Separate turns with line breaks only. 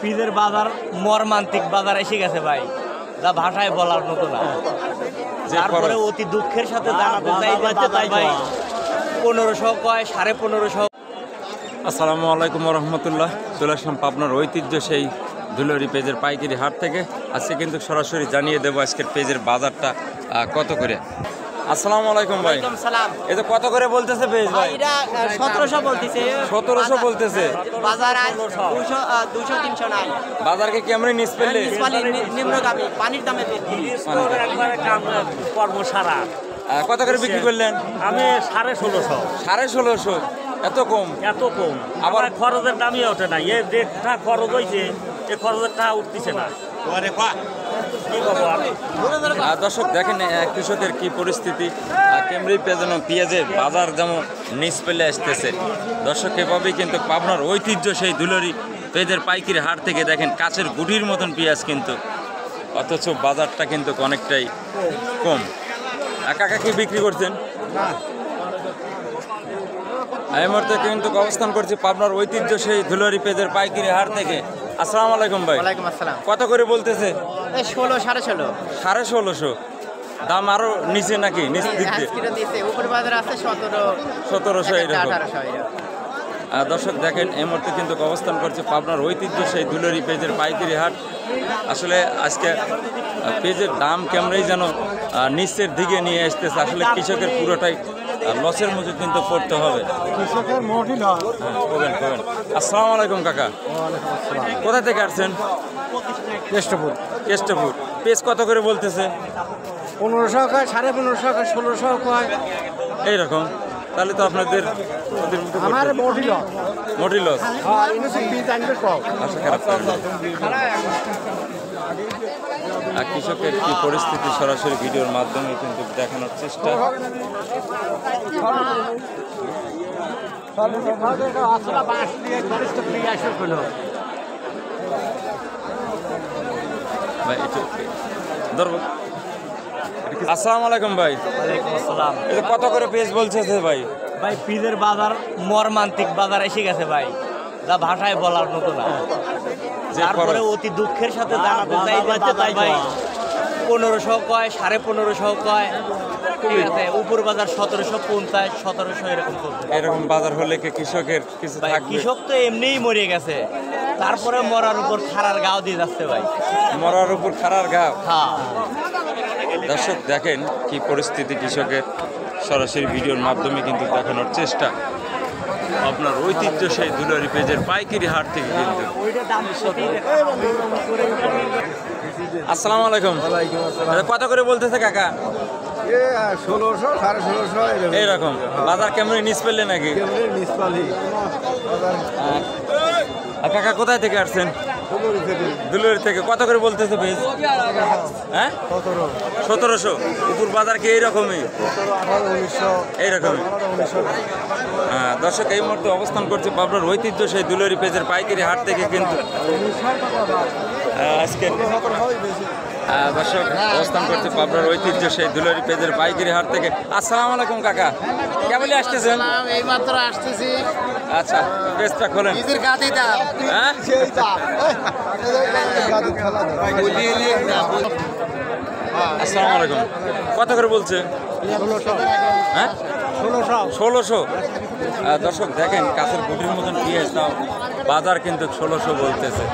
পিজের বাজার মর্মান্তিক বাজার এসে গেছে ভাই, যা ভাষায় বলার মতো না। তারপরে অতি দুঃখের সাথে জানাতে চাই যে ভাই 1500 কয় 1550।
আসসালামু আলাইকুম রহমতুল্লাহ। চলে আসলাম পাবনার ঐতিহ্য সেই দুলরি পেজের পাইকারি হাট থেকে। আজকে কিন্তু সরাসরি জানিয়ে দেবো আজকের পেজের বাজারটা কত করে। আসসালামু আলাইকুম ভাই। এই তো কত করে বলতেছে পেজ ভাই?
এটা 1700 বলতেছে।
1700 বলতেছে।
বাজার আজ 200 300 নাই।
বাজারকে কেমন নিচ পেলে?
নিম্নগামী পানির দামে
কর্ম সারা
কত করে বিক্রি করলেন?
আমি 1650।
1650? এত কম?
এত কম, আবার খরচের দামই ওঠে না। এ রেটটা খরচ হয়েছে, এ খরচের টাকা উঠতেছে না। কি বলবো আমি?
দর্শক দেখেন কৃষকের কি পরিস্থিতি। কেমরি পেঁয়াজের বাজার যেমন নিচ পেলে আসতেছে। দর্শক এভাবেই কিন্তু পাবনার ঐতিহ্য সেই দুলরি পেঁয়াজের পাইকারি হাট থেকে দেখেন কাছের গুটির মতন পেঁয়াজ কিন্তু, অথচ বাজারটা কিন্তু অনেকটাই কম। কাকা কি বিক্রি করছেন? এই মুহূর্তে কিন্তু অবস্থান করছি পাবনার ঐতিহ্য সেই দুলরি পেঁয়াজের পাইকারি হাট থেকে। আসসালামু আলাইকুম ভাই।
ওয়ালাইকুম আসসালাম।
কত করে বলতেছে?
16 16.5।
1650? দাম আরো নিচে নাকি? নিচ দিক দিয়ে
উপর বাজার আছে
1700 এরকম। দর্শক দেখেন এই মুহূর্তে কিন্তু অবস্থান করছে পাবনার ঐতিহ্য সেই দুলরি পেঁয়াজের পাইকারি হাট। আসলে আজকে পেঁয়াজের দাম কেমনই যেন নিচের দিকে নিয়ে আসতেছে। আসলে কৃষকের পুরোটাই লসের মধ্যে কিন্তু পড়তে হবে। আসসালামু আলাইকুম কাকা। কোথা থেকে আসছেন?
কেষ্টপুর।
কেষ্টপুর। পেঁয়াজ কত করে বলতেছে?
1500 কয়, 1550 কয়, 1600 কয়।
এইরকম? তাহলে তো আপনাদের
আমার মোটি লস।
মোটি লস।
হ্যাঁ, ইনসে বীজ আনবে কম।
আশা খারাপ করবেন। কৃষকের কি পরিস্থিতি সরাসরি ভিডিওর মাধ্যমে কিন্তু দেখানোর চেষ্টা। ভাই একটু ধরবো। আসসালামু আলাইকুম ভাই।
ওয়ালাইকুম আসসালাম।
এটা কত করে পেঁয়াজ বলছে ভাই?
ভাই পিজের বাজার মর্মান্তিক বাজার এসে গেছে ভাই, যা ভাষায় বলার মতো না। তারপরে অতি দুঃখের সাথে জানাতে চাই যে ভাই 1500 কয় 1550 কয়। ঠিক আছে, উপর বাজার 1750 1700 এরকম চলছে।
এরকম বাজার হলে কি কৃষকের কিছু
ভাই
থাকবে?
কৃষক তো এমনিই মরে গেছে, তারপরে মরার উপর খারার গাও দিয়ে যাচ্ছে ভাই।
মরার উপর খারার ঘাও।
হ্যাঁ,
দর্শক দেখেন কি পরিস্থিতি কৃষকের, সরাসরি ভিডিওর মাধ্যমে কিন্তু দেখানোর চেষ্টা। আপনার ঐতিহ্য সেই দুলরি পেঁয়াজের পাইকারি হাট থেকে কিন্তু। আসসালামু আলাইকুম। কত করে বলতেছে কাকা?
1600 1650
এইরকম? বাজার কেমন নিচ পেলে নাকি? কাকা কোথায় থেকে আসছেন? দুলরি থেকে। কত করে বলতেছে পেঁয়াজ? হ্যাঁ, 1700। উপর বাজার কি এইরকমই? এইরকমই। হ্যাঁ দর্শক এই মুহূর্তে অবস্থান করছে পাবনার ঐতিহ্য সেই দুলরি পেঁয়াজের পাইকারি হাট থেকে কিন্তু আজকে দর্শক অবস্থান করছে পাবনার ঐতিহ্য সেই দুলরি পেঁয়াজের পাইকারি হাট থেকে। আসসালামু আলাইকুম কাকা, কেমন আসতেছেন?
এই মাত্র আসতেছি।
আচ্ছা, পেঁয়াজটা খোলেন।
নিজের গাদি দাও।
হ্যাঁ,
সেই দাও।
আসসালামু আলাইকুম। কত করে বলছে?
1600।
হ্যাঁ,
1600।
1600? দর্শক দেখেন কাছের গুটির মতন পেঁয়াজ দাও, বাজার কিন্তু 1600 বলতেছে।